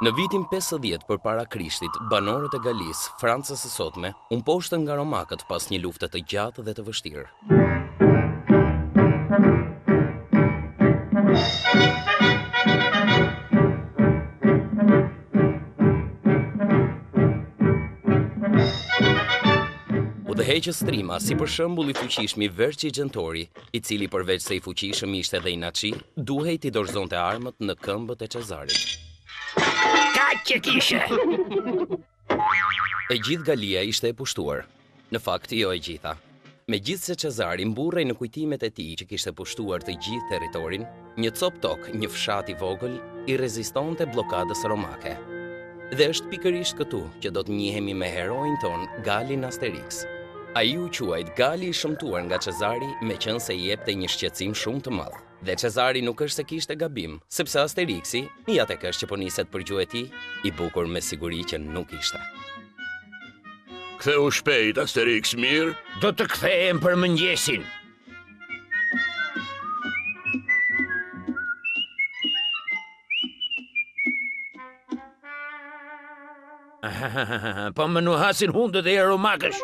Në vitin 50 përpara Krishtit, banorët e Galis, Francës së sotme, u mposhtën nga romakët pas një lufte të gjatë dhe të vështirë. Udhëheqës Strima, si për shembull I fuqishmi Vercingetorix, I cili përveç se I fuqishëm ishte edhe inaçi, duhej t'i dorëzonte armët në këmbët e Cezarit. Kaq që kishe! E gjithë Galia ishte e pushtuar. Në fakt, jo e gjitha. Megjithse Cezari mburrej në kujtimet e tij që kishte pushtuar të gjithë territorin, një cop tok, një fshat I vogël, I rezistonte blokadës romake. Dhe është pikërisht këtu që do të njihemi me heroin ton, Galin Asterix. Ai u quajt Gali I shëmtuar nga Cezari, meqense I jepte një shqetësim shumë të madh. Dhe Cezari nuk është se kishte gabim, sepse Asterixi, ja tek është që po niset për gjuhë e tij, I bukur me siguri që nuk ishte. Ktheu shpejt, Asterix, mirë? Do të kthehem për mëngjesin. Po më nuhasin hundët e romakësh.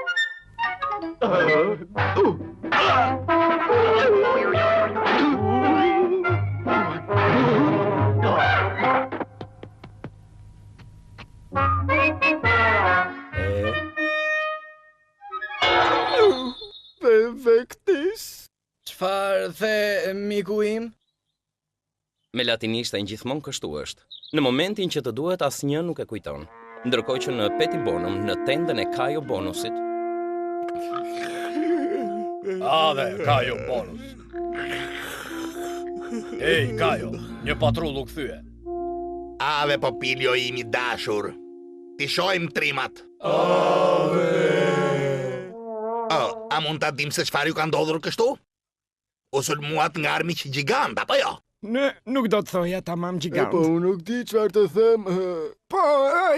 Vektis? Çfarë the, miku im? Me latinishten gjithmonë kështu është. Në momentin që të duhet asnjë nuk e kujton. Ndërkohë që në Petibonum, në tendën e Caio Bonusit. Ave, Caio Bonus. Ej, Caio, një patrull u kthye. Ave, popiljo im I dashur. Ti shohim trimat. A mund ta dim se çfarë ju ka ndodhur kështu? U sulmuat nga armiq gjigant, apo jo? Ne nuk do të thoja tamam gjigant. Po, unë nuk di çfarë të them. Po,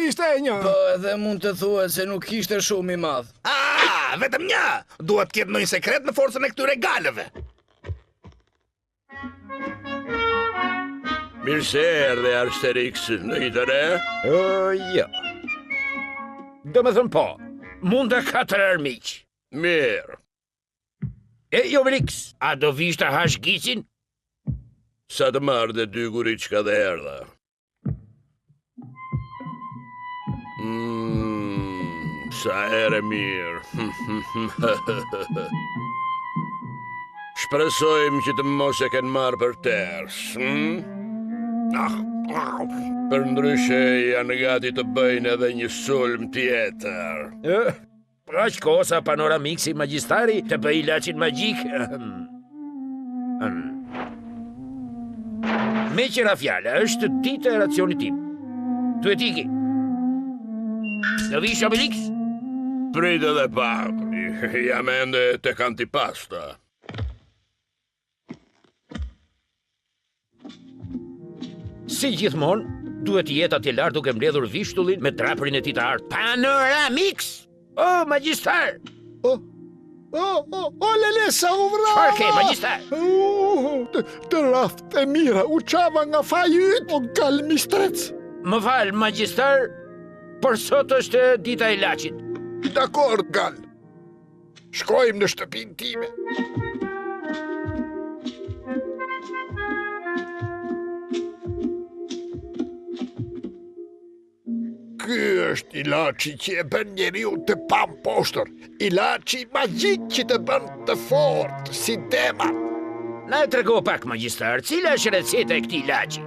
ishte e një. Po, edhe mund të thuhet se nuk ishte shumë I madh. Vetëm një. Duhet të ketë ndonjë sekret në forcën e këtyre galëve. Mirë se erdhe, Asterix, në I të re? Jo. Do me thënë po, mund të 4 armiq. Mirë. E Obelix, a do vish të hash gicin? Sa të marrë dhe 2 guriçka dhe erdha. Sa ere mirë. Shpresojmë që të mos e kenë marrë për ters. Për ndryshe janë gati të bëjnë edhe një sulm tjetër. Aq kosa panoramik si magjistari të bëj ilaçin magjik. Me qëra fjala, është ditë e racionit tim. Duhet iki. Do vish Obelix? Prit edhe pak. Jam ende tek antipasta. Si gjithmonë, duhet jetë atje lart duke mbledhur vishtullin me trapërin e tij të artë. Panoramix! O, magjistar! Lele, sa u vrava! Çfarë ke, magjistar? Të raft e mira, u qava nga faji yt, o gal mistrec. Më fal, magjistar, por sot është dita e ilaçit. Dakor, gal. Shkojmë në shtëpinë time. Ky është ilaçi që e bën njeriu të pamposhtër. Ilaçi magjik që të bën të fortë, si demat. Na e trego pak, magjistar, cila është receta e këtij ilaçi?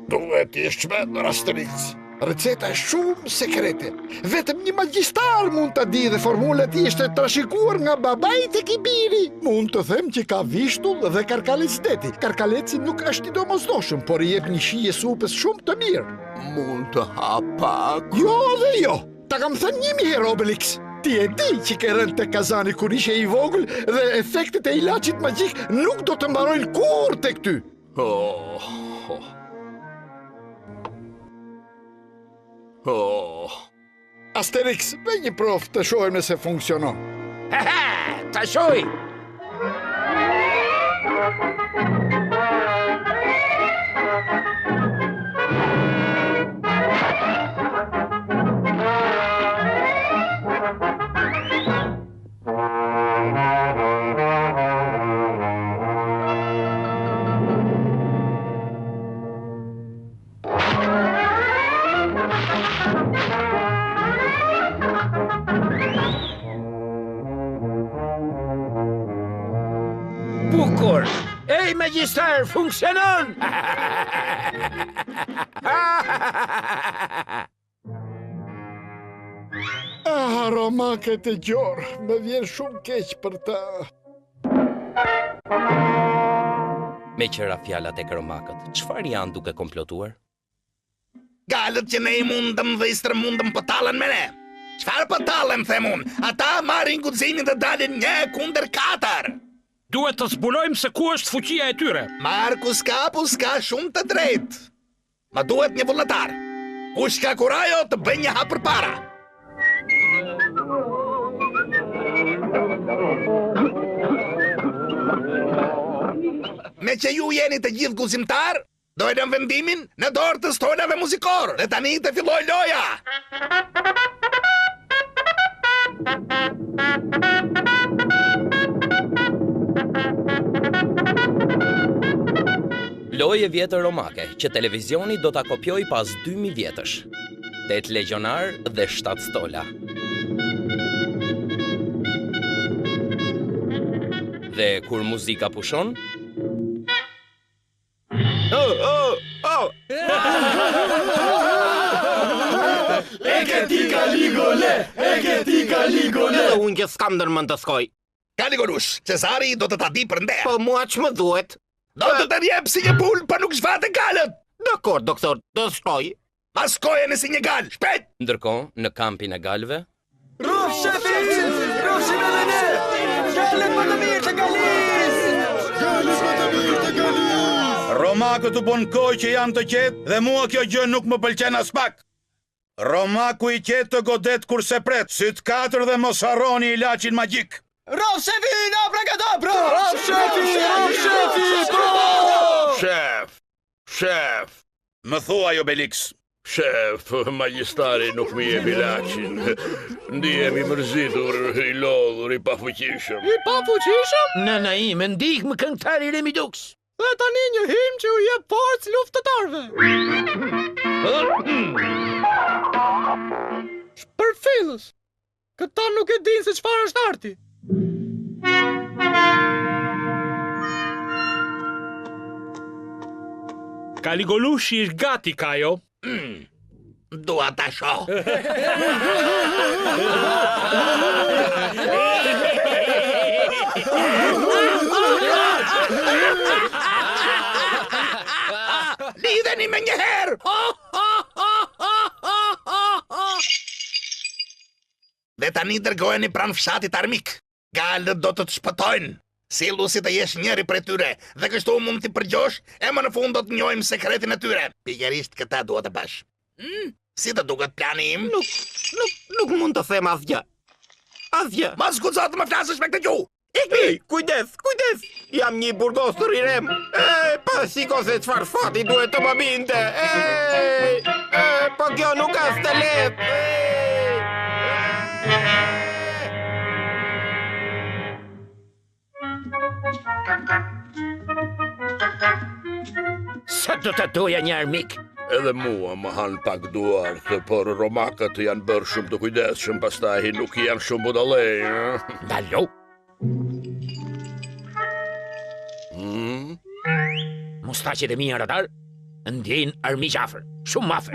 Duhet të jesh çmendur, Asterix. Receta është shumë sekrete. Vetëm një magjistar mund ta di dhe formulat ishte trashëguar nga babai tek I biri. Mund të them që ka vishtull dhe karkalec deti. Karkaleci nuk është I domosdoshëm, por I jep një shije supës shumë të mirë. Mund të hap pak? Jo dhe jo. Ta kam thënë 1000 herë, Obelix. Ti e di që ke rënë te kazani kur ishe I vogël dhe efektet e ilaçit magjik nuk do të mbarojnë kurrë tek ty. Asterix, bëj një provë të shohim nëse funksionon. Ta shohim! gabor. Ej, magjistar, funksionon! Romaket e gjorë, me vjen shumë keq për ta. Me qëra fjallat e këromakët, çfarë janë duke komplotuar? Galët që ne I mundëm dhe I stërmundëm po talën me ne. Çfarë po talën, them unë? Ata marrin guximin dhe dalin 1-4. Duhet të zbulojmë se ku është fuqia e tyre. Markus Kapus ka shumë të drejtë. Ma duhet një vullnetar. Kush ka kurajo të bëj një hap përpara. Me që ju jeni të gjithë guzimtar, dojnë vendimin në dorë të stonave muzikor. Dhe tani të filloj loja. Lojë vjetër romake që televizioni do ta kopjoj pas 2000 vjetësh. 8 legionar dhe 7 stola. Dhe kur muzika pushon, Edhe unë që s'kam ndërmend të skoj. Kaligolush, Cezari do të ta di për nde. Po mua që më duhet? Do të të rjep si një pul, pa nuk zhvate galët. Dakor, doktor, do shkoj. Ma skojeni si një gal, shpejt! ndërkohë në kampin e galëve, Romakët u bon kohë që janë të qetë dhe mua kjo gjë nuk më pëlqen as pak. Romaku I qetë të godet kurse pret, syt 4 dhe mos harroni ilaçin magjik. Shef, Më thuaj Obelix. shef, magjistari nuk mi jep ilaçin. Ndihem I mërzitur, I lodhur, I pafuqishëm. Nëna ime, ndihmë këngëtari Remidux. Dhe tani një him që u jep forcë luftëtarve. Shpërfillës. Këta nuk e dinë se çfarë është arti. Kaligolushi është gati, Kajo. Dua ta shoh. Lidheni me një herë. Dhe tani dërgojeni pranë fshatit armik. Galët do të të shpëtojnë. Sillu si të jesh njëri prej tyre, dhe kështu mund t'i përgjosh, e më në fund do të njohim sekretin e tyre. Pikërisht këta duhet të bash. Si të duket plani im? Nuk mund të them asgjë. Asgjë. Mos guxo të më flasësh me këtë gjuhë. Ej, kujdes. Jam një burgos të rirem. Pa shiko se çfarë fati duhet të më binte. Po kjo nuk është të lehtë. Sa do të doja një armik? Edhe mua më han pak duart, por romakët janë bërë shumë të kujdesshëm, pastaj nuk janë shumë budallej. Ndalo. Mustaqet e mia radar, ndjejnë armiq afër, shumë afër.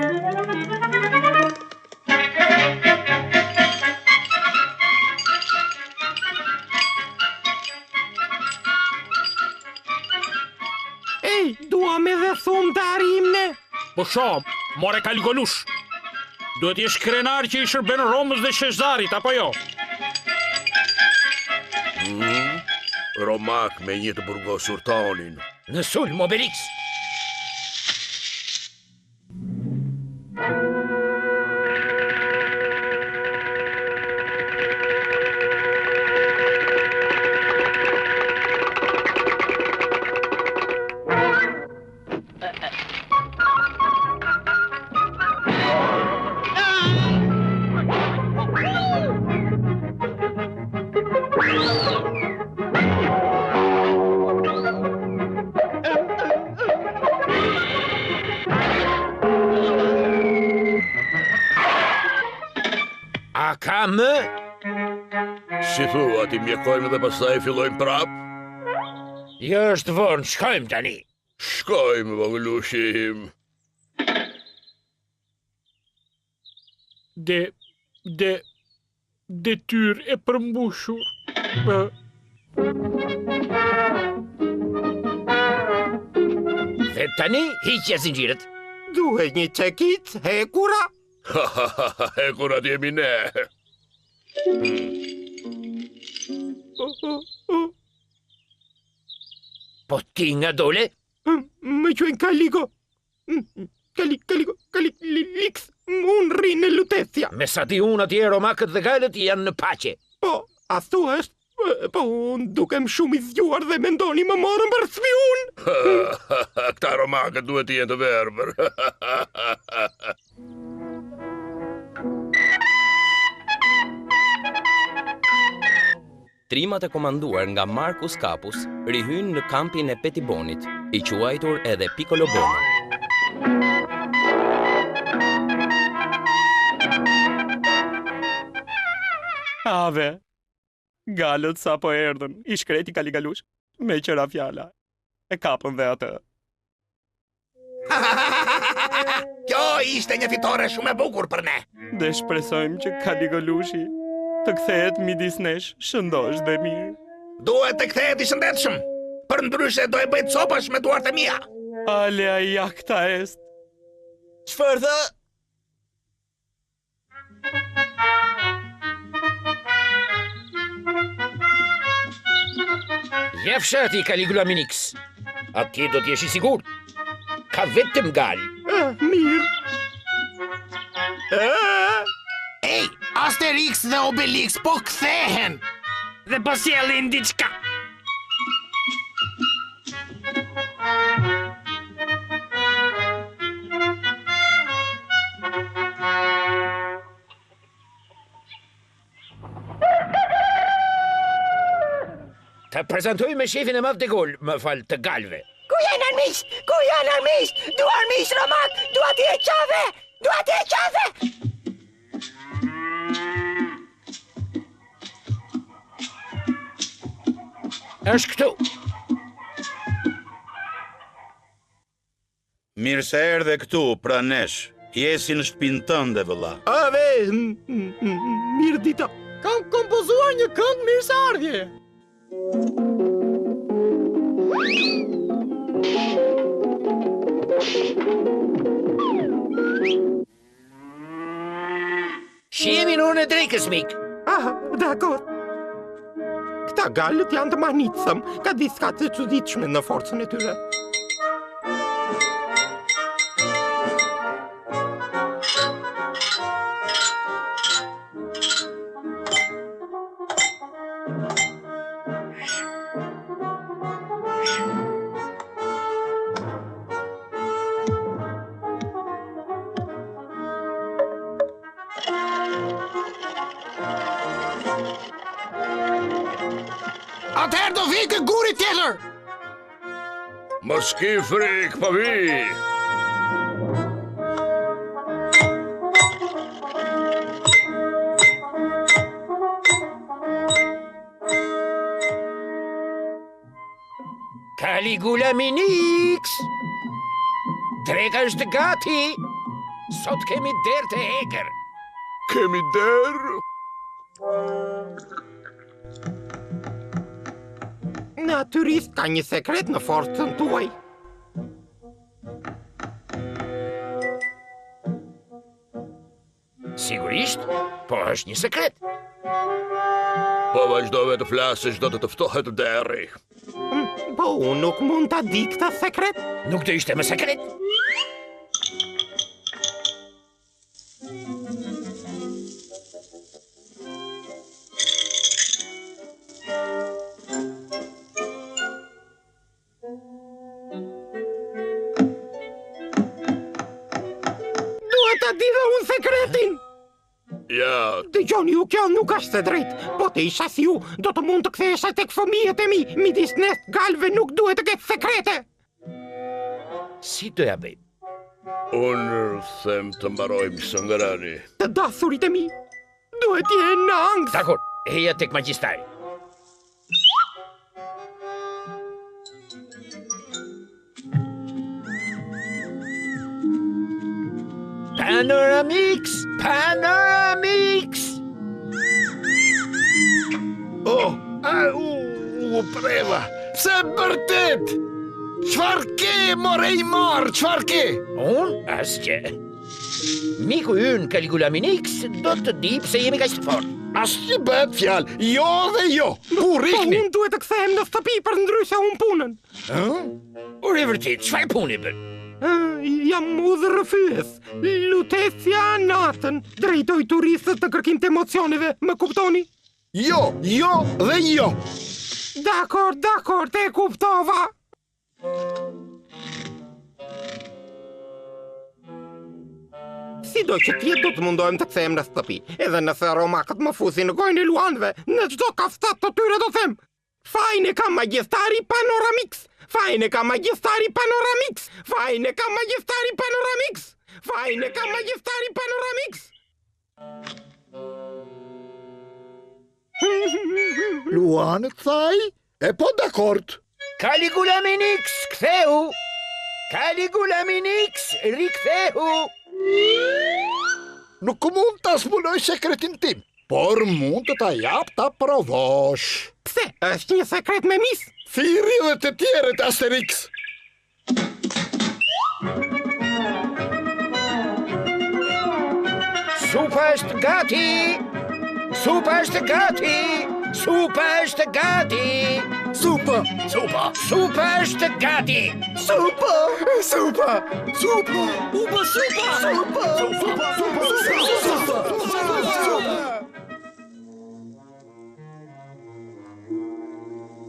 Ej, duam edhe thumë të arimne. Po shoh, more Kaligolush. Duhet jesh krenar që I shërben Romës dhe Shezarit, apo jo? Romak me një të burgosur tonin. Në sulm, Obelix. A ka më? Si thua, ti mjekojmë dhe pastaj fillojmë prap? Jo është vonë, shkojmë tani. Shkojmë, vogëlushi im. Detyrë e përmbushur. Dhe tani, hiqja zinxhirët. Duhet një çekic hekura. Hekurat jemi ne. Po ti nga dole? Më quajnë Kaligo. Kalix. Unë rri në Lutecia. Me sa ti unë atje romakët dhe galët janë në pace. Po, a thua është? Po, unë dukem shumë i zgjuar dhe mendoni më morën për spiun. Këta romakët duhet të jenë të verbër. Trimat e komanduar nga Marcus Capus rihyn në kampin e Petibonit, i quajtur edhe Piccolo Bono. Ave, galët sa po erdhën, i shkreti Kaligalush, me qëra fjala, e kapën dhe atë. Kjo ishte një fitore shumë e bukur për ne. Dhe shpresojmë që Kaligalushi të kthehet midis nesh, shëndosh dhe mirë. Duhet të kthehet i shëndetshëm. Për ndryshe do e bëj copash me duart e mia. Alea jacta est. Çfarë tha? Je fshati Caligula Minix. Atje do t'jesh i sigurt. Ka vetëm gal. Mirë. Ej, Asterix dhe Obelix po kthehen. Dhe po sjellin diçka. Të prezentoj me shefin e madh de Gaulle, më fal, të galve. Ku janë armiq? Ku janë armiq? Du armiq romak, du atje e qave! Du atje e qave! Është këtu. Mirë se erdhe këtu, pra nesh. Jesi në shtëpinë tënde, vëlla. Ave, mirë dita. Kam kompozuar një këngë mirëseardhje. Shihemi në orën e drekës, mik. Dakor. Këta galët janë të manitësëm, ka diska të çuditshme në forcën e tyre. Atëherë do vi kë guri tjetër. Mos ki frik, po vi. Caligula Minix. Dreka është gati. Sot kemi derë të heker. Kemi derë? Naturist ka një sekret në forcën tuaj. Sigurisht, po është një sekret. Po vazhdove të flasësh do të tëftohet deri. Po unë nuk mund ta di këtë sekret. Nuk të ishte më sekret. Ta di dhe unë sekretin. Ja. Dëgjoni ju, kjo nuk është e drejtë. Po të isha si ju, do të mund të kthehesha tek fëmijët e mi. Midis ne galve nuk duhet të ketë sekrete. Si do ja bëj? Unë them të mbarojmë së ngërani. Të dasurit e mi duhet jenë në angst. Dakor, eja tek magjistari. Panoramix! Panoramix! Oh, preva! Pse bërtet? Qfar ke, more I marë, qfar ke? Unë asgjë. Miku ynë Caligulaminix do të di pse jemi kaq të fortë. Asgjë bëhet fjalë, jo dhe jo. Kur ikni? Unë duhet të kthehem në shtëpi për ndryshe unë punën. Por e vërtet, çfarë puni bën? Jam udhërrëfyes. Lutecia natën. Drejtoj turistët në kërkim të emocioneve, më kuptoni? Jo dhe jo. Dakor, te kuptova. Sido që tjetë do të mundohem të kthehem në shtëpi, edhe nëse romakët më fusin në gojnë e luanëve, në çdo kafstat të tyre do them. Fajne ka magjestari Panoramix! Fajne ka magjestari Panoramix! Fajne ka magjestari Panoramix! Fajne ka magjestari Panoramix! Luanët thaj? E po dakord. Caligulaminix, ktheu! Caligulaminix, riktheu! Nuk mund të zbuloj sekretin tim, por mund të ta jap ta provosh. Pse, është një sekret me mis? Thirrje dhe të tjerët, Asterix. Supa është gati! Supa është gati! Supa është gati! Supa! Supa është gati!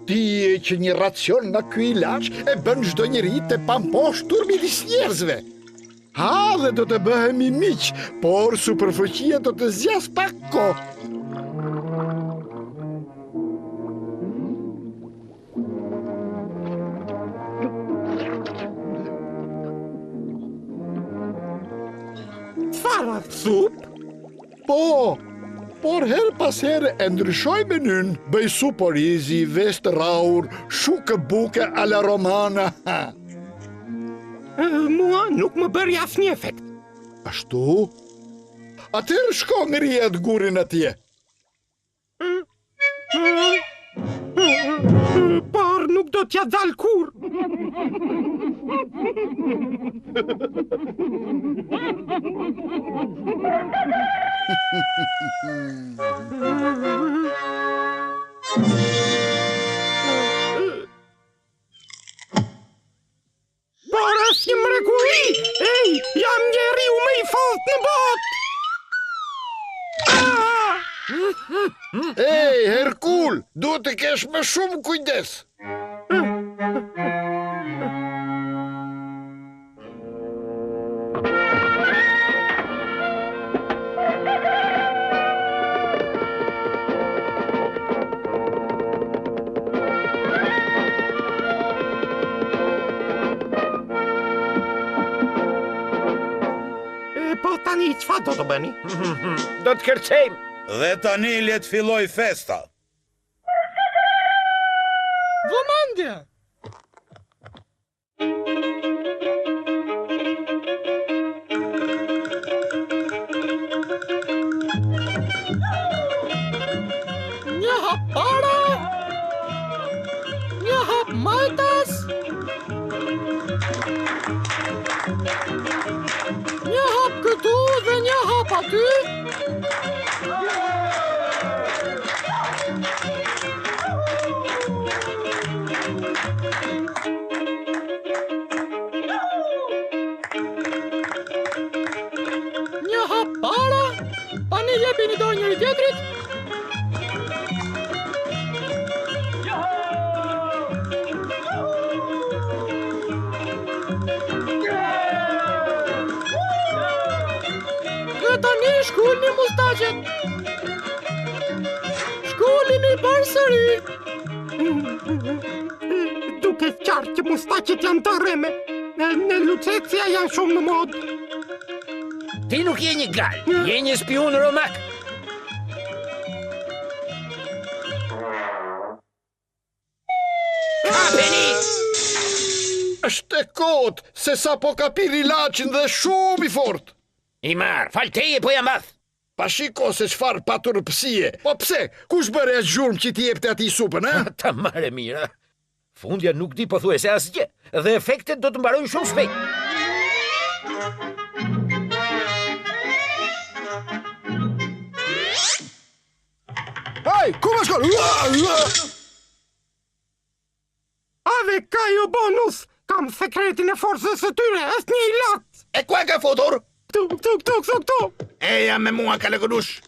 Ti e që një racion nga ky ilaç e bën çdo njeri të pamposhtur midis njerëzve. Ha, dhe do të bëhemi miq, por superfuqia do të zgjas pak kohë. Çfarë? Sup? Po, por her pas here e ndryshoj menyn, bëj supë orizi, vestë raur, shukë buke alla romana. Mua nuk më bëri asnjë efekt. Ashtu? Atëherë shko ngrihet gurin atje. Por nuk do t'ja dal kur. Por është një mrekulli! Ej, jam njeriu më I fortë në botë! Ej, Herkul, duhet të kesh më shumë kujdes. Po tani çfarë do të bëni? Do të kërcejmë! Dhe tani le të filloj festa. Vëmendje! Një hap para, një hap majtas, një hap këtu dhe një hap aty. Një hap para, pa një jepi një dorë njëri tjetrit. Dhe tani shkullni mustaqet. Shkullini përsëri. Duke qartë që mustaqet janë të rreme. Në Lutecia janë shumë në modë. Ti nuk je një gal, je një spion romak. Kapeni! Është e kot, se sa po ka pirë ilaçin dhe shumë I fort. I marr, falteje po jam bath. Pa shiko se çfarë paturpsie. Po pse? Kush bëre as gjurmë që ti jepte atij supën, ha? Ta marrë mira. Fundja nuk di pothuajse asgjë dhe efektet do të mbarojnë shumë shpejt. Hej, ku më shkon? Ave Kajo Bonus, kam sekretin e forcës së tyre, është një i lot. E ku e ka futur? Këtu. Eja me mua Kaligulush.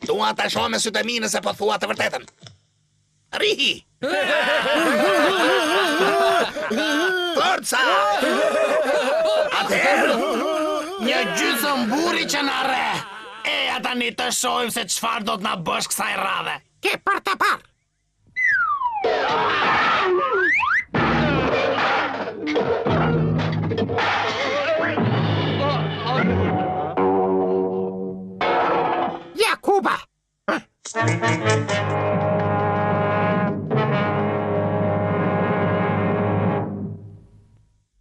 Dua ta shoh me sytë e mi nëse po thua të vërtetën. Rihi! Forca! Atëherë, një gjysëm burri që na rre. Eja tani të shohim se çfarë do të na bësh kësaj radhe. Ke për të parë. Jakuba!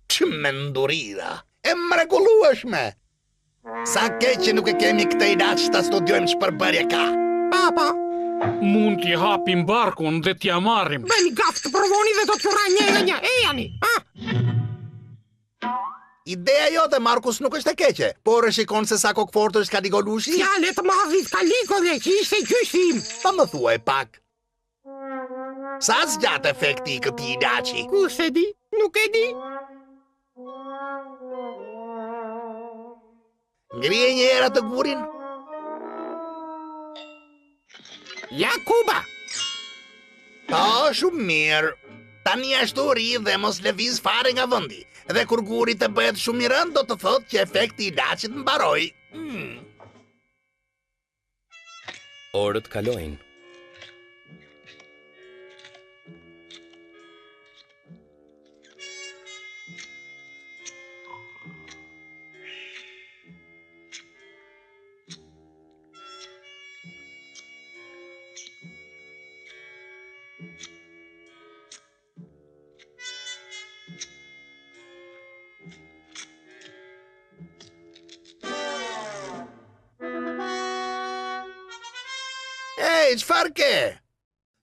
Që mendurira, e mrekullueshme. Sa keq që nuk e kemi këtë ilaç ta studiojmë ç'përbërje ka. Papa, Mund t'i hapim barkun dhe t'ja marrim. bëni gafë të provoni dhe do t'ju rra një nga një. Ejani, ha? Ideja jote, Markus, nuk është e keqe, por e shikon se sa kokfortë është Kaligulushi. Fjallet të madhit Kaliko dhe që ishte gjyshim. Pa më thuaj pak. Sa zgjat efekti i këtij ilaçi? Kush e di? Nuk e di. Ngrije një herë atë gurin. Jakuba! Po, shumë mirë. Tani ashtu ri dhe mos lëviz fare nga vendi. Dhe kur guri të bëhet shumë i rënd, do të thotë që efekti i ilaçit mbaroi. Orët kalojnë. Ej, çfarë ke?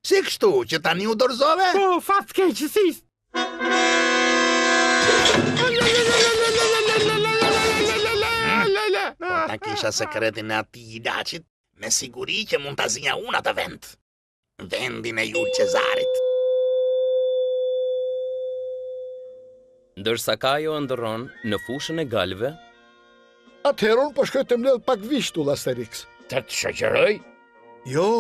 Si kështu që tani u dorëzove? Po, fat keqësis. Ta kisha sekretin e atij ilaçit, me siguri që mund ta zinja unë atë vend. Vendin e Jul Cezarit. Ndërsa Kajo ndërron në fushën e galëve, Atëherë unë po shkoj të mbledh pak vishtull, Asterix. Të të shoqëroj? Jo,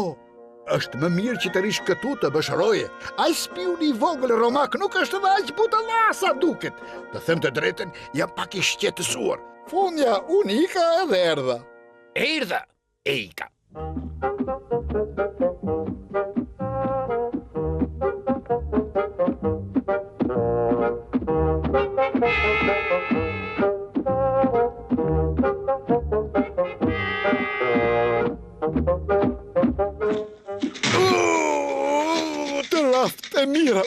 është më mirë që të rish këtu të bëshëroje. Ai spiuni i vogël Romak nuk është dhe aq butëllasa duket. Të them të drejtën, jam pak i shqetësuar. Fundja, unë ika edhe erdha. Erdha, e ika. Të raft e mira.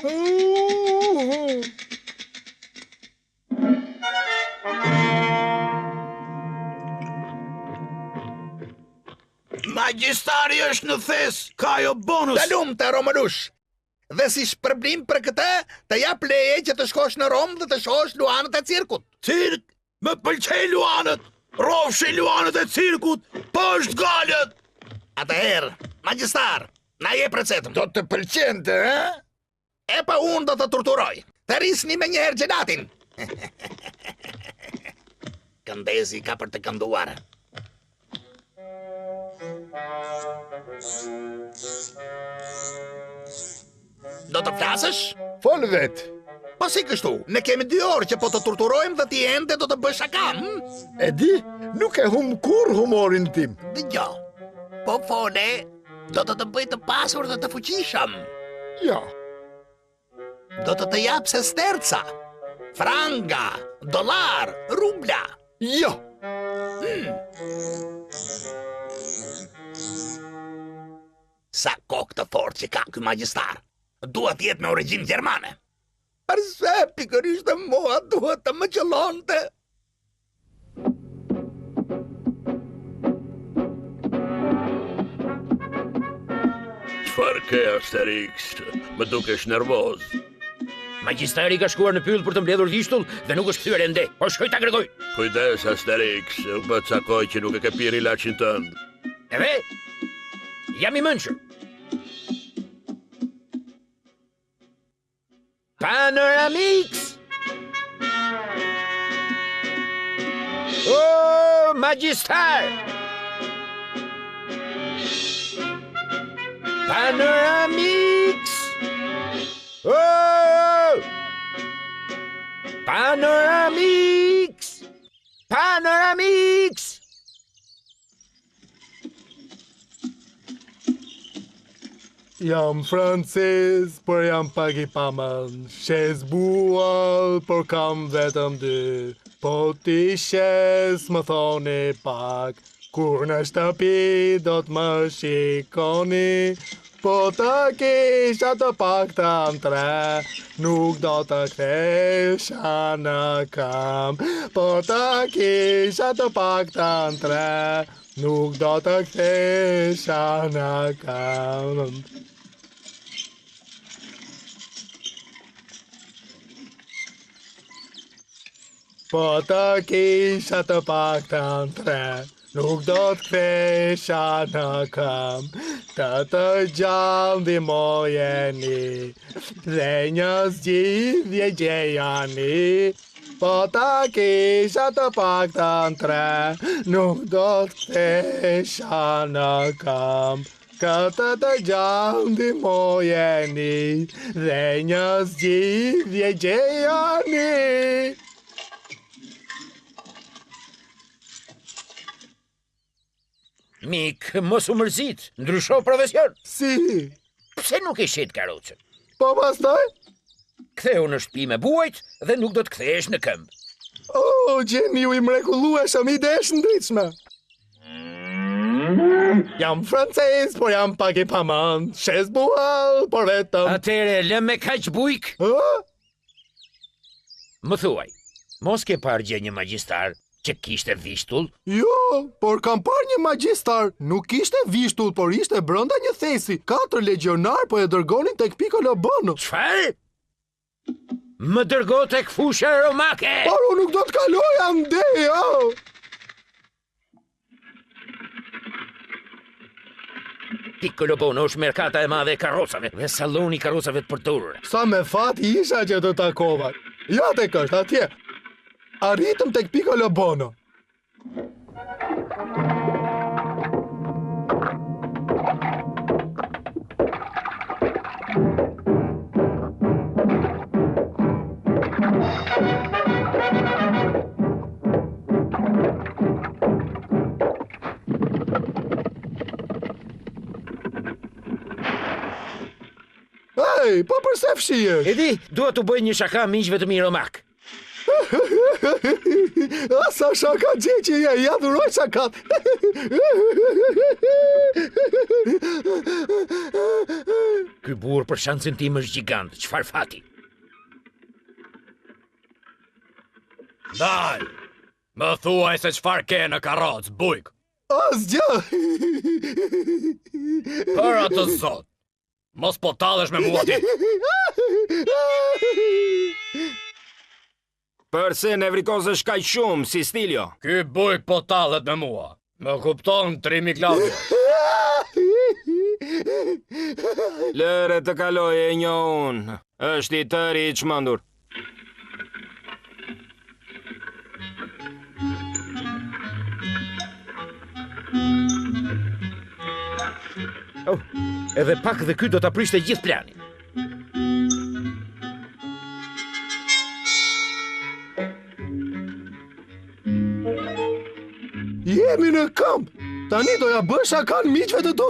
Magjistari është në thes, Kajo Bonus. Të lumtë, Romulush. Dhe si shpërblim për këtë, të jap leje që të shkosh në Rom dhe të shohësh luanët e cirkut. Cirk? Më pëlqej luanët. Rofshi luanët e cirkut, po është galët. Atëherë, magjistar, na jep recetën. Do të pëlqente, ha? E pa unë do të torturoj. Të risni me njëherë gjelatin. Këndezi ka për të kënduar. Do të flasësh? Fol vet. Po si kështu, ne kemi 2 orë që po të torturojmë dhe ti ende do të bësh shaka. E di, nuk e hum kur humorin tim. Dëgjo, po fole, do të bëj të pasur dhe të fuqishëm. Ja. Do të jap sesterca, franga, dollar, rubla. Ja. Sa kokë të fort që ka ky magjistar. Duhet jetë me origjinë gjermane. Përse pikërisht mua duhet të më qëllonte? Çfarë ke, Asterix? Më dukesh nervoz. Magjistari ka shkuar në pyll për të mbledhur vishtull dhe nuk është kthyer ende. Po shkoj ta kërkoj. Kujdes, Asterix, u bë cakoj që nuk e ke pirë ilaçin tënd. Edhe jam I mençur. Panoramix! Oh, Magistar! Panoramix! Oh! Panoramix! Panoramix! Jam francez, por jam pak I pamën. Shes buall, por kam vetëm 2. Po ti shes, më thoni pak. Kur në shtëpi do të më shikoni. Po të kisha të pak të 3, nuk do të kthesha në kam. Po të kisha të pak të 3, nuk do të kthesha në kam. Po të kisha të pak të 3, nuk do të kthesha në kam. Të gjallë ndihmojeni dhe një zgjidhje gjejani. Po të kisha të pak të 3, nuk do të kthesha në kam. Këtë të gjallë ndihmojeni dhe një zgjidhje gjejani. Mik, mos u mërzit, ndrysho profesion. Si? Pse nuk I shit karrocën? Po pastaj? Ktheu në shtëpi me buajt dhe nuk do të kthehesh në këmbë. Oh, gjeniu I mrekullueshëm, ide e shëndritshme. Jam francez, por jam pak I pamën. Shes buall, por vetëm. Atëre, lë me kaq bujk. Më thuaj, mos ke parë gjë një magjistar që kishte vishtull? Jo, por kam parë një magjistar. Nuk ishte vishtull, por ishte brenda një thesi. 4 legionar po e dërgonin tek Piccolo Bono. Çfarë? Më dërgo tek fusha romake. Por unë nuk do të kaloj ande, jo. Piccolo Bono është merkata e madhe e karrocave dhe salloni I karrocave të përdorura. Sa me fat isha që të takova. Ja tek është atje. Arritëm tek Piccolo Bono. Ej, po përse fshihesh? E di, dua t'u bëj një shaka miqve të mi romak. Sa shaka gjeqe, ja dhuroj shakat. Ky burr për shancën tim është gjigant, çfarë fati? Dal, më thuaj se çfarë ke në karrocë, bujk. Asgjë. Për atë zot, mos po tallesh me mua ti. Përse ne vrikosësh kaq shumë, si Stilio? Ky bujk po tallet me mua. Më kupton, Trimi Claudio. Lëre të kaloje e një unë. Është I tëri I çmendur. Oh, edhe pak dhe ky do ta prishte gjithë planin. Jemi në kamp. Tani do ja bësh shakan miqve të tu.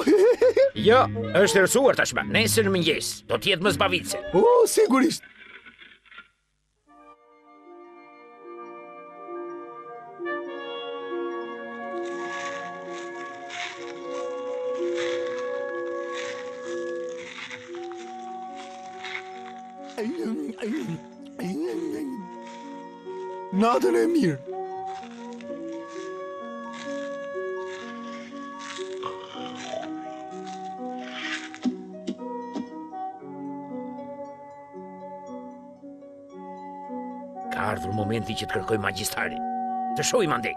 Jo, është erësuar tashmë. Nesër mëngjes do të jetë më zbavitse. Oh, sigurisht. Natën e mirë. Ka ardhur momenti që të kërkoj magjistarin. Të shohim andej.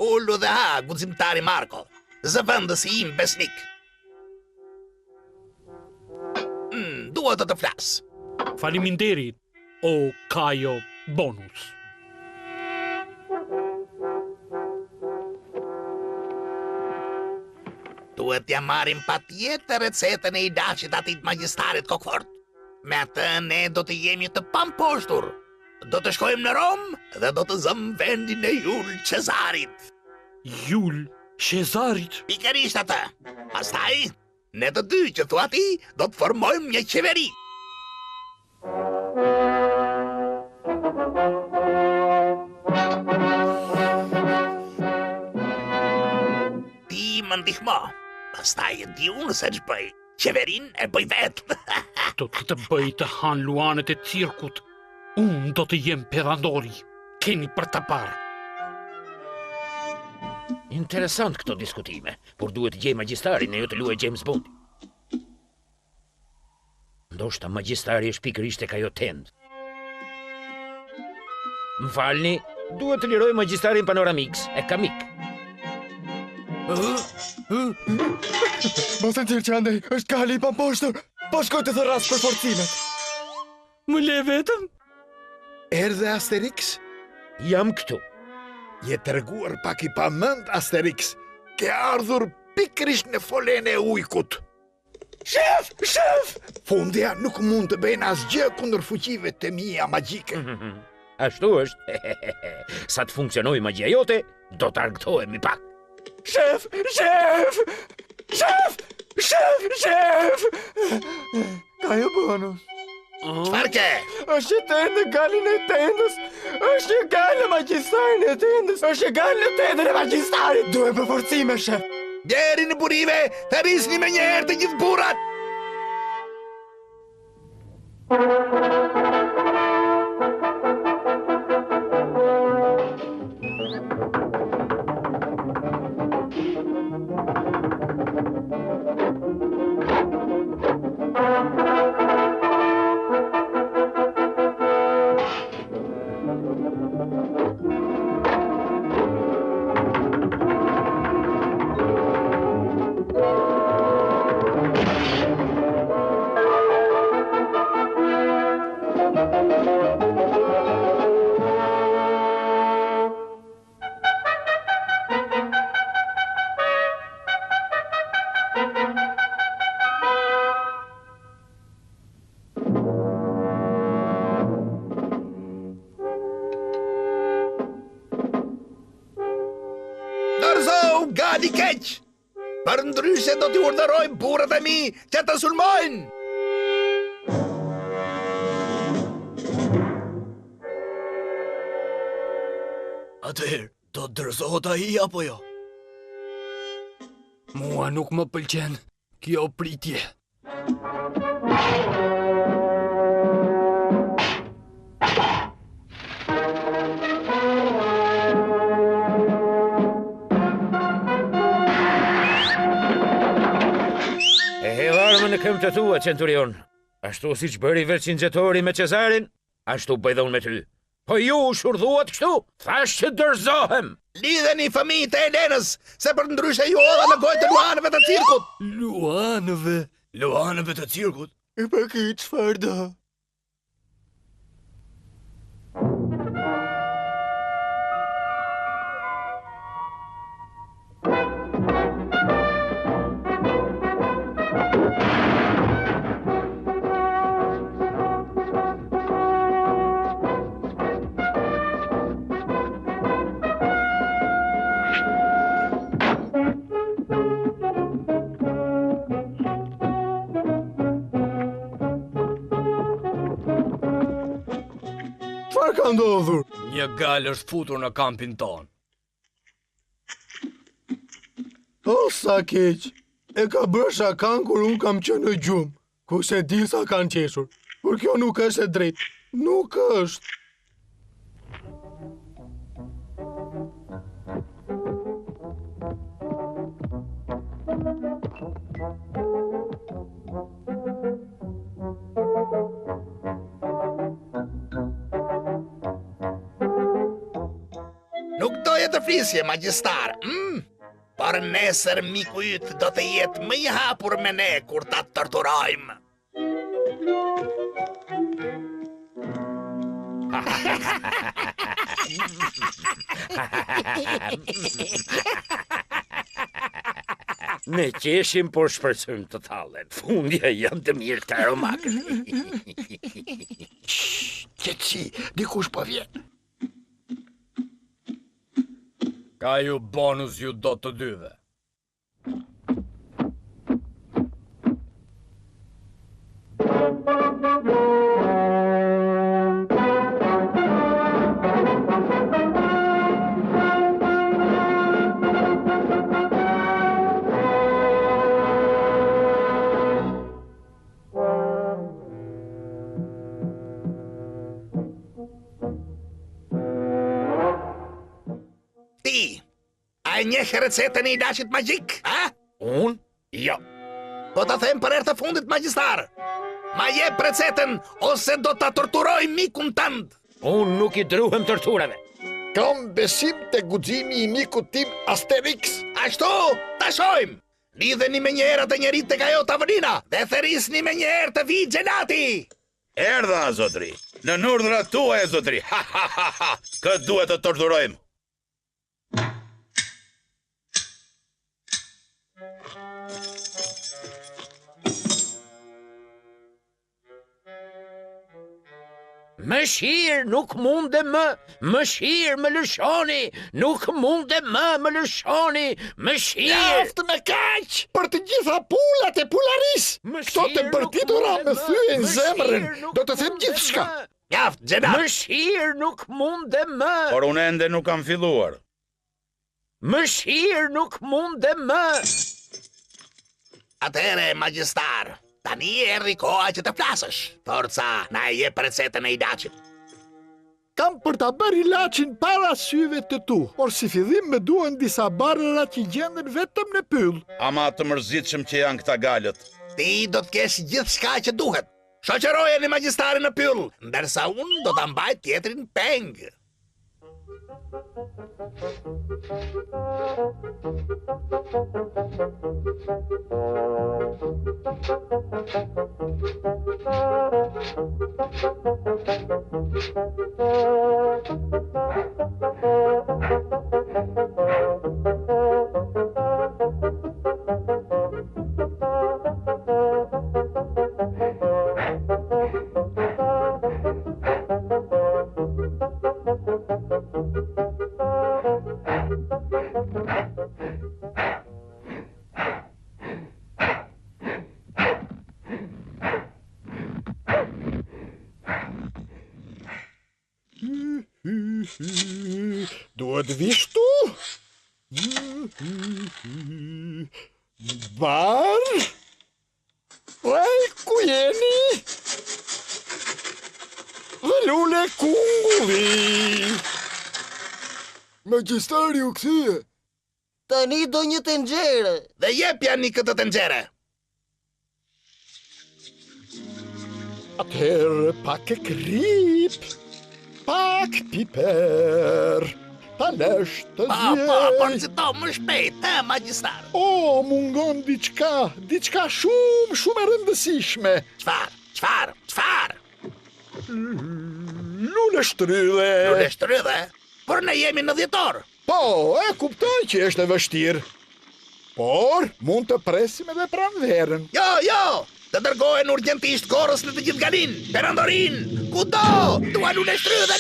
Ullu dhe ha, guximtari Marko. Zëvendësi im besnik. Dua të flas. Faleminderit, o Kajo Bonus. Duhet t'ja marrim patjetër recetën e i dashit atit magjistarit Kokfort. Me atë ne do të jemi të pamposhtur. Do të shkojmë në Rom dhe do të zëmë vendin e Jul Cezarit. Jul Cezarit? Pikërisht atë. Pastaj, ne të dy që thua ti, do të formojmë një qeveri. Ti më ndihmo. Pastaj e di unë se ç'bëj. Qeverin e bëj vetë. Do të bëj të han luanët e cirkut. Unë do të jem pedandori. Keni për të parë. Interesant këto diskutime, por duhet të gjej magjistarin e jo të luaj James Bond. Ndoshta magjistari është pikërisht tek ajo tend. Më falni, duhet të liroj magjistarin Panoramix, e kamik. Mos e nxirr që andej, është kali i pamposhtur. Po shkoj të thërras për forcimet. Më le vetëm? Erdhe Asterix? Jam këtu. Je treguar pak i pamend, Asterix. Ke ardhur pikërisht në folen e ujkut. Shef! Fundja nuk mund të bëjnë asgjë kundër fuqive të mia magjike. Ashtu është. Sa të funksionoj magjia jote, do të argëtohemi pak. Shef! Kajo Bonus. Çfarë ke? Është e tendë galin e tendës. Është e galë magjistarin e tendës. Është e galë në tendën e magjistarit. Duhet për forcime, shef. Deri në burive, të rrisni me njëherë të gjithë burrat. Gali keq! Për ndryshe do t'i urdhëroj burrat e mi që të sulmojnë! Atëherë, do të dërzohet ai apo jo? Mua nuk më pëlqen kjo pritje. Në këmbë të tua, Centurion. Ashtu si që bëri Vercingetorix me Cezarin, ashtu bëj dhe unë me ty. Po ju u shurdhuat kështu, thash që dërzohem. Lidheni fëmijët e Elenës, se për ndryshe ju odha në gojë të luanëve të cirkut. Luanëve të cirkut? E për ki çfarë do? çfarë ka ndodhur? Një gal është futur në kampin ton. O, sa keq. E ka bërë shakan kur unë kam qenë në gjumë. Ku se di sa kanë qeshur. Por kjo nuk është e drejtë. Nuk është. Nuk doje të flisje, magjistar. Por nesër miku yt do të jetë më i hapur me ne kur ta torturojmë. Ne qeshim, por shpresojmë të thallen. Fundja janë të mirë të aromakë. Qetësi, dikush po vjen. Ka ju bonus ju do të dyve. A e njeh recetën e ilaçit magjik, a? Unë? Jo. Po ta them për herë të fundit, magjistar. Ma jep recetën ose do ta torturoj mikun tënd. Unë nuk i druhem torturave. Kam besim te guximi i mikut tim Asterix. Ashtu, ta shojmë. Lidheni me një herë të njerit tek ajo tavolina dhe therisni me një herë të vi gjelati. Erdha, zotri. Në urdhrat tuaja, zotri. Ha, ha, ha, ha. Këtë duhet të torturojmë. Mëshirë, nuk munde mëshirë më lëshoni, nuk munde më lëshoni, mëshirë. Jaftë me kaq, për të gjitha pullat e pularis. Këto të bërtitura me thyen zemrën, do të them gjithçka. Jaftë, gjenat. Mëshirë nuk munde më. Por unë ende nuk kam filluar. Mëshirë nuk munde më. Atere, magjistar. Tani erdhi koha që të flasësh. Forca, na e jep recetën e ilaçit. Kam për ta bërë ilaçin para syve të tu, por si fillim me duhen disa barëra që gjenden vetëm në pyll. Ama të mërzitshëm që janë këta galët. Ti do të kesh gjithçka që duhet. Shoqërojeni magjistarin në pyll, ndërsa unë do ta mbaj tjetrin peng. Duhet vishtu. Bar. Rej, ku jeni? Dhe lule kungulli. Magjistari u kthye. Tani do një tenxhere. Dhe jepja një këtë tenxhere. Atëherë pak e krip. Pak piper, pa lesh të zjej. Por që to më shpejt, magjistar. O, mungon diçka shumë e rëndësishme. Çfar? Lule shtrydhe. Lule shtrydhe? Por ne jemi në dhjetor. Po, e kuptoj që është e vështirë. Por, mund të presim edhe pranverën. Jo! Të dërgohen urgjentisht korës në të gjithë galin, perandorin, kudo! Dua lule shtrydhe!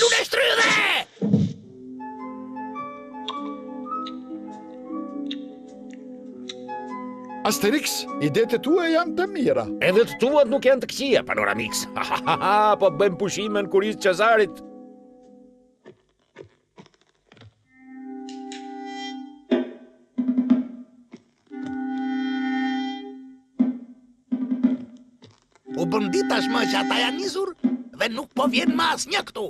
Asterix, idetë e tua janë të mira. Edhe të tuat nuk janë të këqija, Panoramix. Po bëjmë pushimin kuris Cezarit. katërën ditë tashmë që ata janë nisur dhe nuk po vjen më asnjë këtu.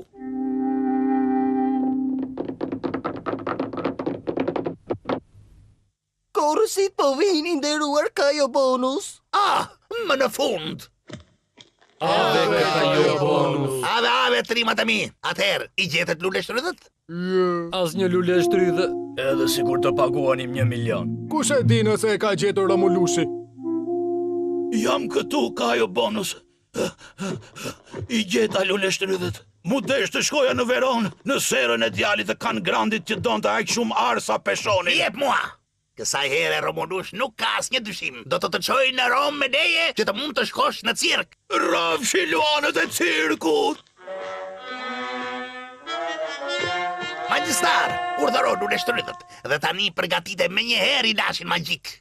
Korësit po vini nderuar Kajo Bonus. Më në fund. Ave Kajo Bonus. Ave trimat e mi. Atëherë, i gjetet lule shtrydhët? Asnjë lule shtrydhë. Edhe sikur të paguanim 1 milion. Kush e di nëse e ka gjetur Romulushi? Jam këtu, Kajo Bonus. I gjeta lule shtrydhët. Mu desh të shkoja në Veron, në serën e djalit të Kan Grandit që donte aq shumë arsa peshoni. Jep mua! Kësaj here Romulush nuk ka asnjë dyshim. Do të çoj në Rom me leje që të mund të shkosh në cirk. Rrafshi luanët e cirkut. Magjistar, urdhëro lule shtrydhët dhe tani përgatite menjëherë ilashin magjik.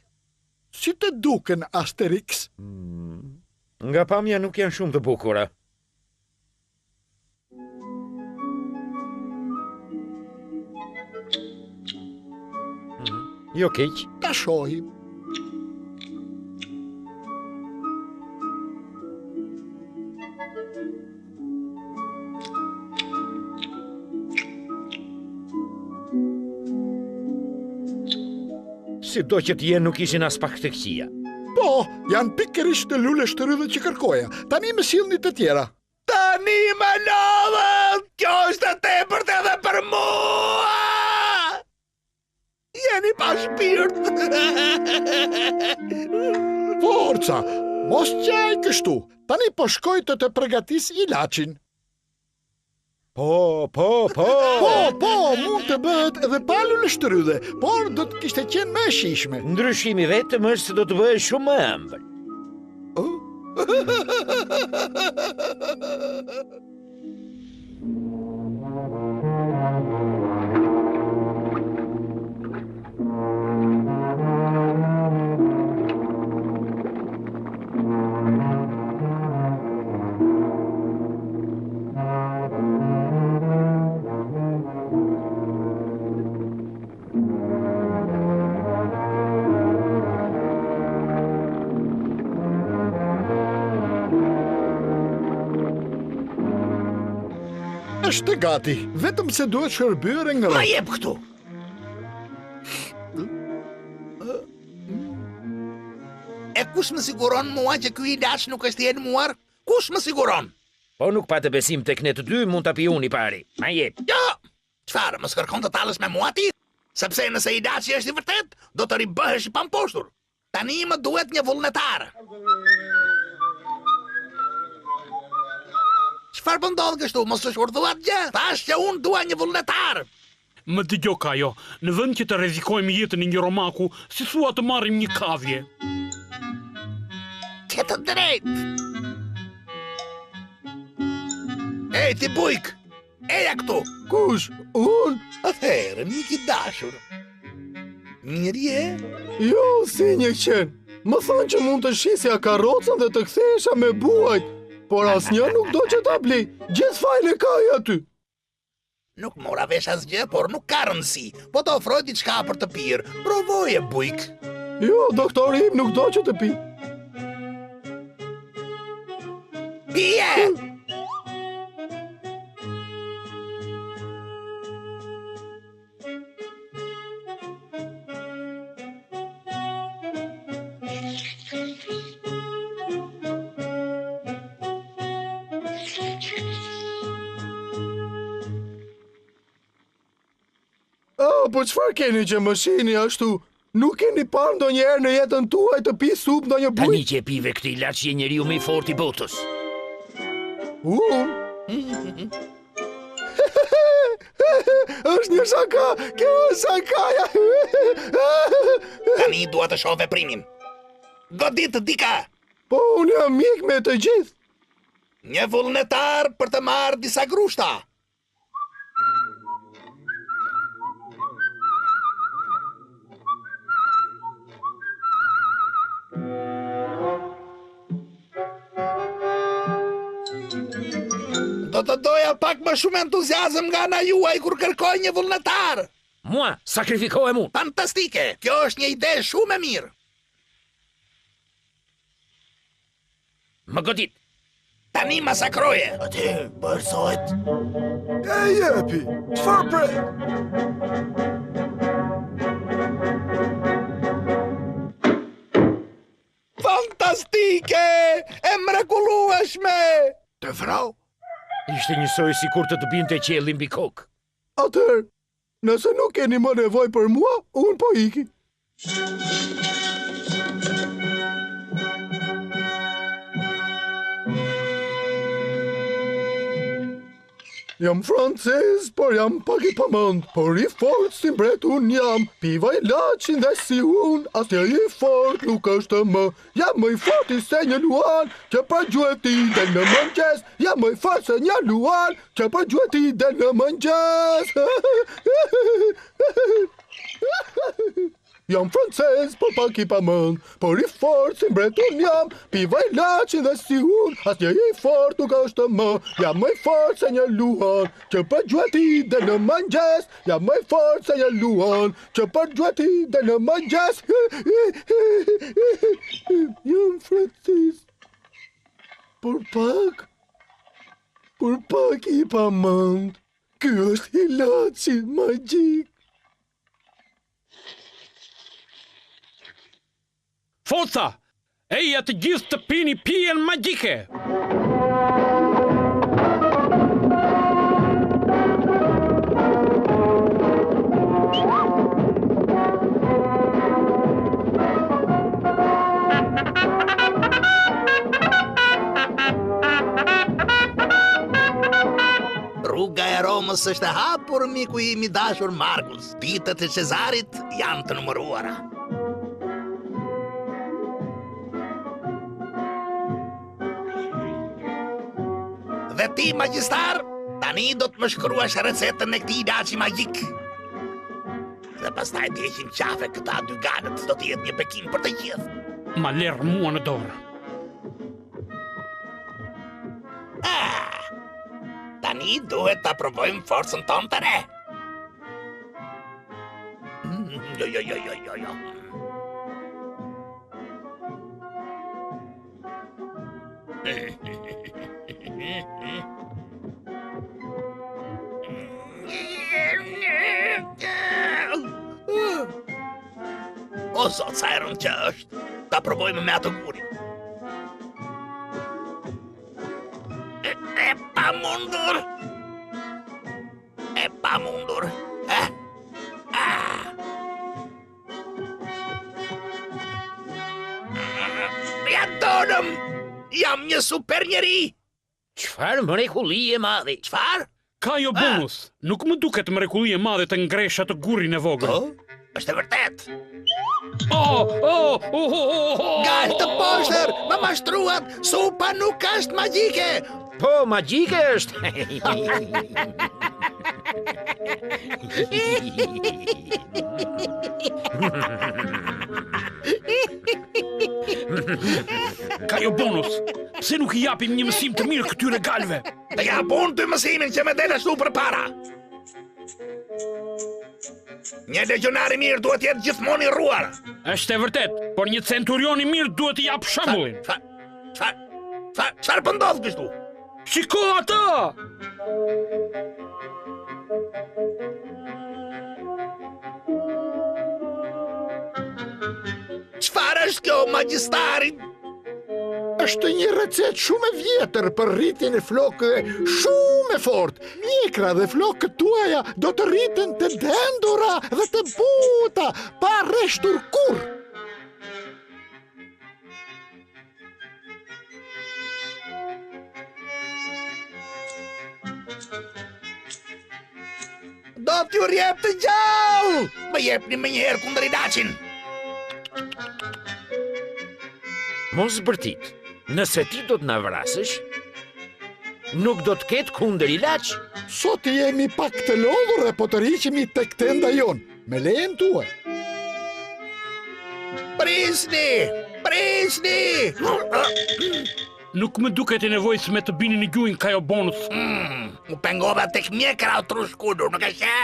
Si të duken, Asterix? Nga pamja nuk janë shumë të bukura. Jo keq. Ta shohim. Si do që t'je nuk ishin as pak të këqia. Po, janë pikërisht të lule shtrydhët që kërkoja. Tani më sillni të tjera. Tani më lodhën! Kjo është e tepërt edhe për mua! Jeni pa shpirt! Forca, mos qaj kështu. Tani po shkoj të përgatis ilaçin. Po, Mund të bëhet edhe pa lule shtrydhe, por do të kishte qenë më e shijshme. Ndryshimi vetëm është se do të bëhet shumë më ëmbël. Është gati, vetëm se duhet shërbyer nga Ma jep këtu! E kush më siguron mua që ky ilaç nuk është i helmuar? Kush më siguron? Po nuk pa të besim tek ne të dy, mund ta pi unë i pari. Ma jep. Jo! Çfarë, më kërkon të talësh me mua ti? Sepse nëse ilaçi është i vërtet, do të ribëhesh i pamposhtur. Tani më duhet një vullnetar. Çfarë po ndodh kështu? Mos është urdhëruar gjë. Thash që unë dua një vullnetar. Më dëgjo Kajo, në vend që të rrezikojmë jetën e një romaku, si thua të marrim një kavje. Ke të drejtë. Ej, ti bujk! Eja këtu! Kush? Unë? Atëherë, mik i dashur. Mirë je? Jo, si një qenë. Më thonë që mund të shisja karrocën dhe të kthehesha me buajt, por asnjë nuk do që ta blej. Gjithë fajin e kaj aty. Nuk mora vesh asgjë, por nuk ka rëndësi. Po të ofroj diçka për të pirë. Provoje, bujk. Jo, doktori im nuk do që të pi. Pije! Po çfarë keni që më shihni ashtu? Nuk keni parë ndonjëherë në jetën tuaj të pi supë ndonjë bujë? Tani që e pive këtë ilaç je njeriu më i fortë i botës. Është një shaka, kjo është shakaja. Tani dua të shoh veprimin. Godit dika. Po unë jam mik me të gjithë. Një vullnetar për të marrë disa grushta. Do të doja pak më shumë entuziazëm nga ana juaj kur kërkoj një vullnetar. Mua, sakrifikohem unë. Fantastike, kjo është një ide shumë e mirë. Më godit, Tani masakroje. Atë, bërësojt. E jepi, çfarë pre? Fantastike! E mrekullueshme! Të vrau? Ishte njësoj si kur të binte qielli mbi kokë. Atëherë, nëse nuk keni më nevojë për mua, unë po iki. Jam francez, por jam pak i pamënd, por i fort si mbret unë jam. Piva i laqin dhe si unë, asnjë i fort nuk është më. Jam më i forti se një luan, që pa gjuhet i del në mëngjes. Jam më i fort se një luan, që pa gjuhet i del në mëngjes. Jam francez, por pak i pamënd, por i fort si mbret unë jam. Piva i laqin dhe si unë, asnjë i fort nuk është më. Jam më i fort se një luan, që pa gjuhet i del në mëngjes. Jam më i fort se një luan, që pa gjuhet i del në mëngjes. Jam francez, por pak i pamënd. Ky është ilaçi magjik. Forca! Eja të gjithë të pini pijen magjike! Rruga e Romës është e hapur, miku im i dashur Markus. Ditët e Cezarit janë të numëruara. Dhe ti, magjistar, tani do të më shkruash recetën e këtij ilaçi magjik. Dhe pastaj të heqim qafe këta dy ganët, do të jetë një bekim për të gjithë. Ma lerë mua në dorë. Tani duhet ta provojmë forcën tonë të re. Jo. O zot, sa erën që është. Ta provojmë me atë gurin. E pa mundur. Ja donëm! Jam një super njeri! Çfarë mrekullie e madhe? Çfarë? Kajo bonus, nuk më duket mrekullie e madhe të ngresha të gurin e vogël. Është e vërtet. Gal të poshtër, më mashtruat, supa nuk është magjike. Po, magjike është. Kajo bonus, pse nuk I japim një mësim të mirë këtyre galve? Të japun të mësimin që me del ashtu për para. Një legionari mirë duhet jetë gjithmonë I rruar. Është e vërtet, por një centurion I mirë duhet I jap shembullin. Çfarë po ndodh kështu? Shiko atë! Çfarë është kjo, magjistari? Është një recet shumë e vjetër për rritjen e flokëve shumë e fort. Mjekra dhe flokët tuaja do të rriten të dendura dhe të buta, pa rreshtur kurrë. Do t'ju rjep të gjallë! Më jepni më njëherë kundër ilaçin. Mos bërtit, nëse ti do të na vrasësh, nuk do të ketë kundër ilaç. Sot jemi pak të lodhur dhe po të rriqemi tek tenda jon, me lejen tuaj. Prisni! Nuk më duket e nevojshme të bini në gjuhin Kajo bonus. U pengova tek mjekra o trushkudur, nuk e she?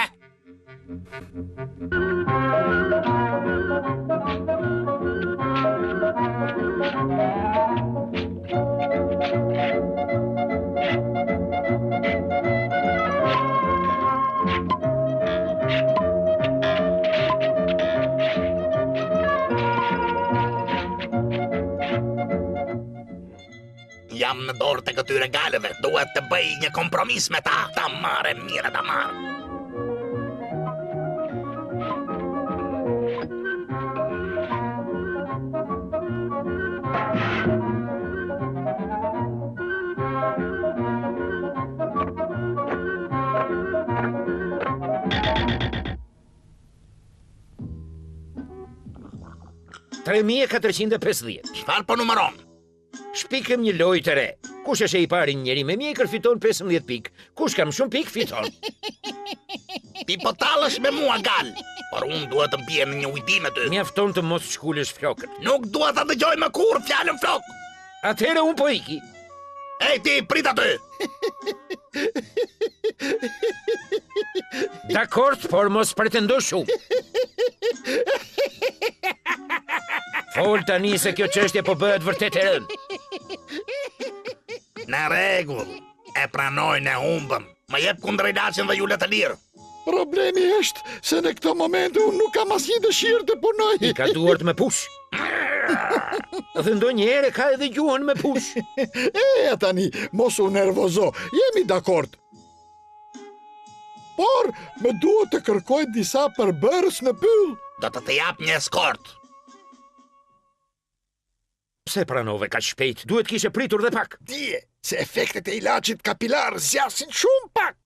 të këtyre galëve. Duhet të bëj një kompromis me ta. Ta marrë, mire, ta marrë. Çfarë po numëron? Shpikëm një lojë të re. Kush është i pari njeri me mjekër fiton 15 pikë. Kush kam shumë pikë fiton. Ti po talësh me mua gal, por unë duhet të bie në një ujdi me ty. Mjafton të mos shkulesh flokët. Nuk dua ta dëgjoj më kurrë fjalën flok. Atëherë unë po iki. Ej ti, prit aty. Dakord, por mos pretendo shumë. Fol tani se kjo çështje po bëhet vërtet e rëndë. Në rregull, e pranoj, ne humbëm. Më jep kundër ilaçin dhe jule të lirë. Problemi është se në këto momente unë nuk kam asnjë dëshirë të punoj. I ka duart me push. Dhe ndonjëherë ka edhe gjuhën me push. Tani, mos u nervozo, jemi dakord. Por, më duhet të kërkoj disa përbërës në pyll. Do të jap një eskort. Pse pranove ka shpejt? Duhet kishe pritur dhe pak. Dije, se efektet e ilaçit kapilar zjasin shumë pak.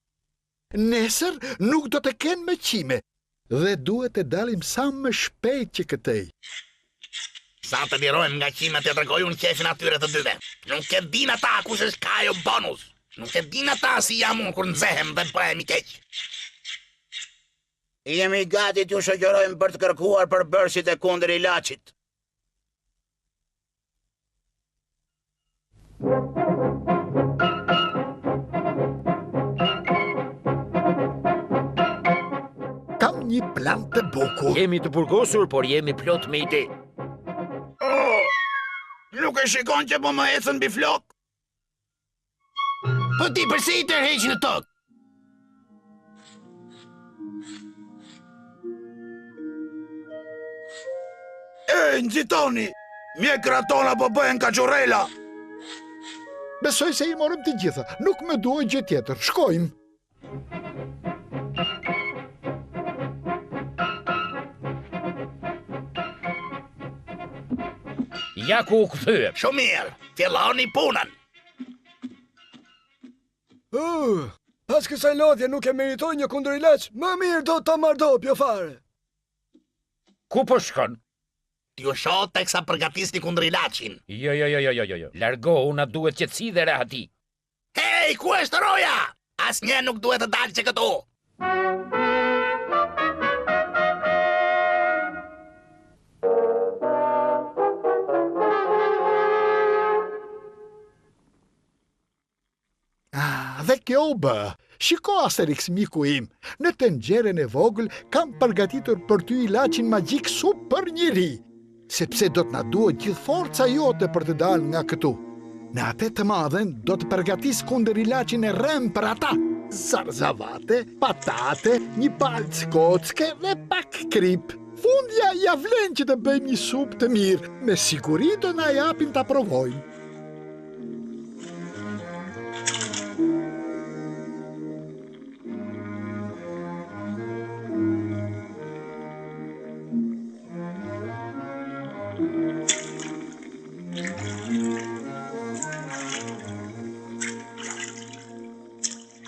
Nesër nuk do të kenë me qime. Dhe duhet të dalim sa më shpejt që këtej. Sa të lirojmë nga qimet e tregoj unë qefin atyre të dyve. Nuk e din ata kush është Kajo Bonus. Nuk e din ata si jam unë kur nxehem dhe bëhem i keq. Jemi gati t'ju shoqërojmë për të kërkuar përbërësit e kundër ilaçit. Kam një plan të bukur. Jemi të burgosur, por jemi plot me ide. Nuk e shikon që po më ecën mbi flok? Po ti përse i tërheq në tokë? Nxitoni! Mjekra tona po bëhen kaçurrela. Besoj se i morëm të gjitha. Nuk më duhet gjë tjetër. Shkojmë. Ja ku u kthyem. Shumë mirë, filloni punën. Pas kësaj lodhje nuk e meritoj një kundërilaç, më mirë do ta marrdopjo fare. Ku po shkon? T'ju shoh teksa përgatisni kundërilaçin. Jo. Largohu, na duhet qetësi dhe rehati. Hej, ku është roja? Asnjë nuk duhet të dalë që këtu. Dhe kjo u bë. Shiko Asterix, miku im, në tenxherën e vogël kam përgatitur për ty ilaçin magjik super njeri, sepse do të na duhet gjithë forca jote për të dalë nga këtu. Në atë të madhen do të përgatis kundër ilaçin e rrem për ata. Zarzavate, patate, një palcë kocke dhe pak krip. Fundja ja vlen që të bëjmë një supë të mirë, me siguri do na japin ta provojmë.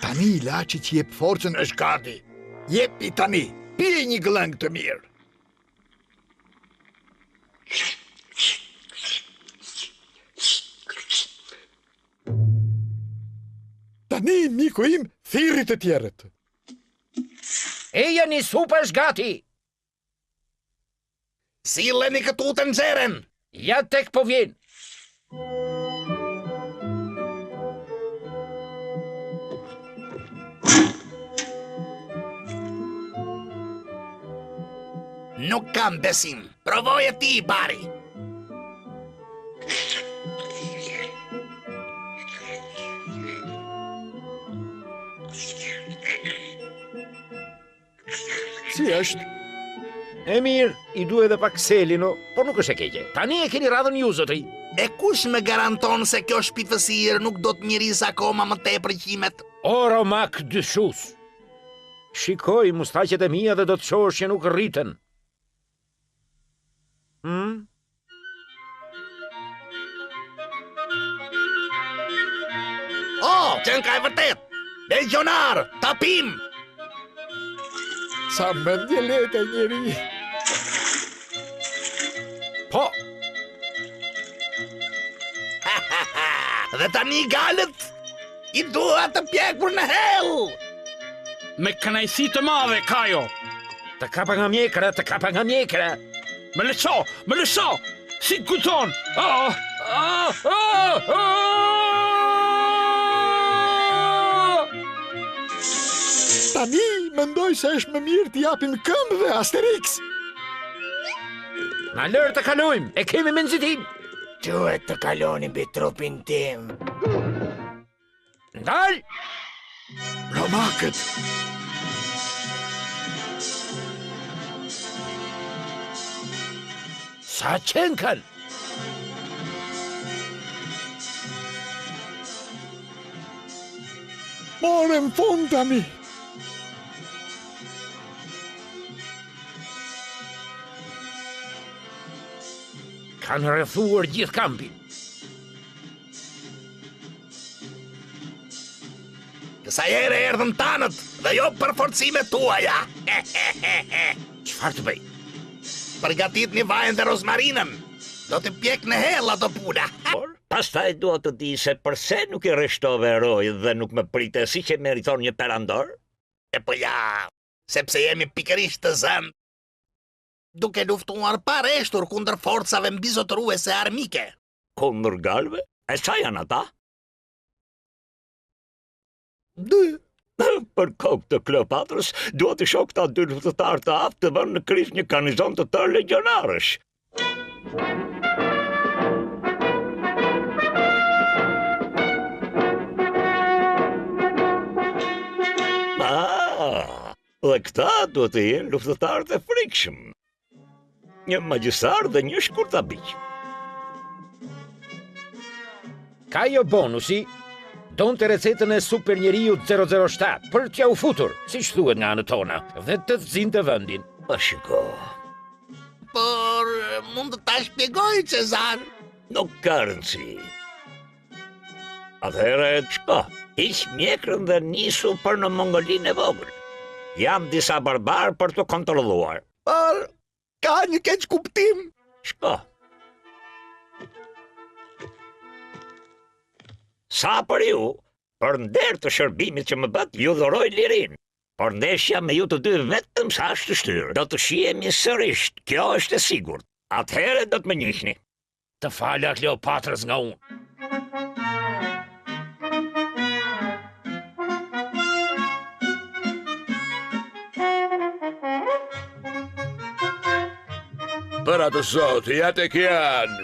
Tani ilaçi që jep forcën është gati. Jepi tani, pije një glëng të mirë. Tani, miku im, thirri të tjerët. Eja një supa është gati. Silleni këtu të nxjerrën. Ja tek po vjen. Nuk kam besim. Provoje ti, Bari. Si është? E mirë, i duhet edhe pak selino, por nuk është e keqe. Tani e keni radhën ju, zotri. E kush me garanton se kjo shpifësirë nuk do të njeris akoma më tepër qimet? O Romak dyshus, shikoj mustaqet e mia dhe do të shohësh që nuk rriten. Qenka e vërtet! Legionar, tapim! Sa mendje lete njeri. Po! Dhe tani galët i dua të pjekur në hell! Me kënaqësi të madhe, Kajo! Të kapa nga mjekra! Me lëso! Si kuton! Tani mendoj se është më mirë t'i japim këmbë dhe Asterix. Na lërë të kalojmë, e kemi me nëzitim. Duhet të kaloni mbi trupin tim. Ndal! Romakët. Sa qenkën? Morëm fund tani. Kanë rrethuar gjithë kampin. Kësa jere erdhën tanët dhe jo për forcimet tuaja. Çfarë të bëj? Përgatit një vajën dhe rozmarinën. Do të pjek në hell ato puna. Pastaj dua të di se përse nuk i rreshtove eroj dhe nuk më prite si që meriton një perandor? E po ja, sepse jemi pikërisht të zënë. Duke luftuar pa reshtur kundër forcave mbizotëruese armike. Kundër galve? E sa janë ata? 2. Për kokë të Kleopatrës, dua të shoh këta 2 luftëtar të aftë të vënë në kryq një garnizon të tërë legionarësh. Dhe këta duhet të jenë luftëtarët e frikshëm. Një magjistar dhe një shkurtabiq. Kajo Bonusi donte recetën e super njeriu 007 për t'ja u futur, siç thuhet nga anët tona, dhe të zinte vendin. Pa shiko. Por mund të ta shpjegoj, Cezar? Nuk ka rëndësi. Atëherë, shko, hiq mjekrën dhe nisu për në Mongolinë e vogël. Jam disa barbar për të kontrolluar. Por ka një keq kuptim. Shko. Sa për ju, për nder të shërbimit që më bët, ju dhuroj lirin. Por ndeshja me ju të dy vetëm sa është të shtyrë. Do të shihemi sërish, kjo është e sigurt. Atëherë do të më njihni. Të fala Kleopatrës nga unë. Për atë sot, ja tek janë.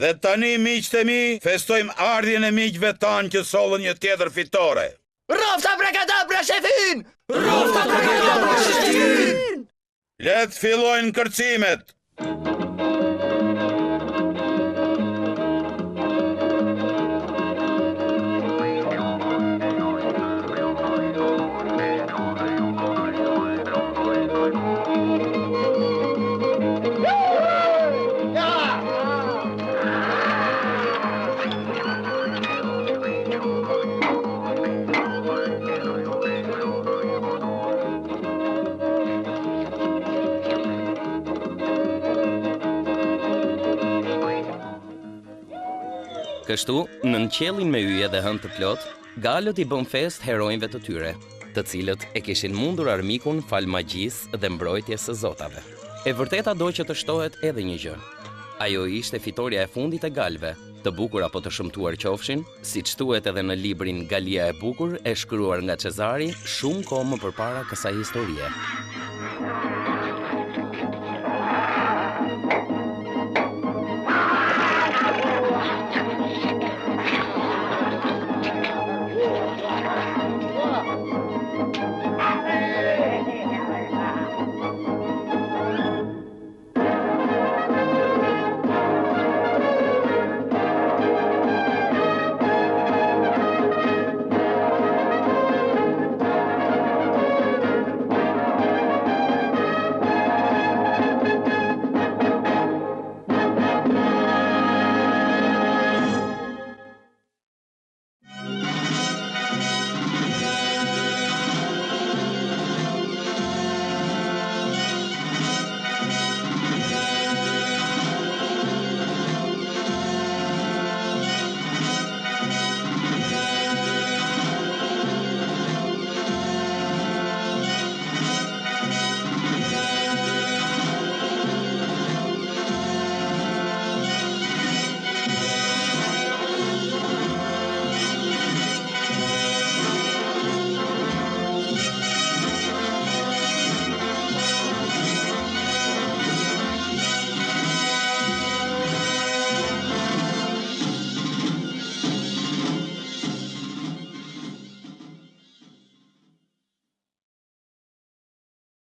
Dhe tani, miqtë e mi, festojmë ardhjen e miqve tanë që sollën një tjetër fitore. Rofta brakadabra shefin! Rofta brakadabra shefin! Letë fillojnë kërcimet. Kështu, në qellin me yje dhe hënë të plot, galët i bën fest herojnëve të tyre, të cilët e kishin mundur armikun fal magjisë dhe mbrojtjes së zotave. E vërteta do që të shtohet edhe një gjë. Ajo ishte fitoria e fundit e galëve, të bukur apo të shëmtuar qofshin, siç thuhet edhe në librin Galia e bukur, e shkruar nga Cezari shumë kohë më përpara kësaj historie.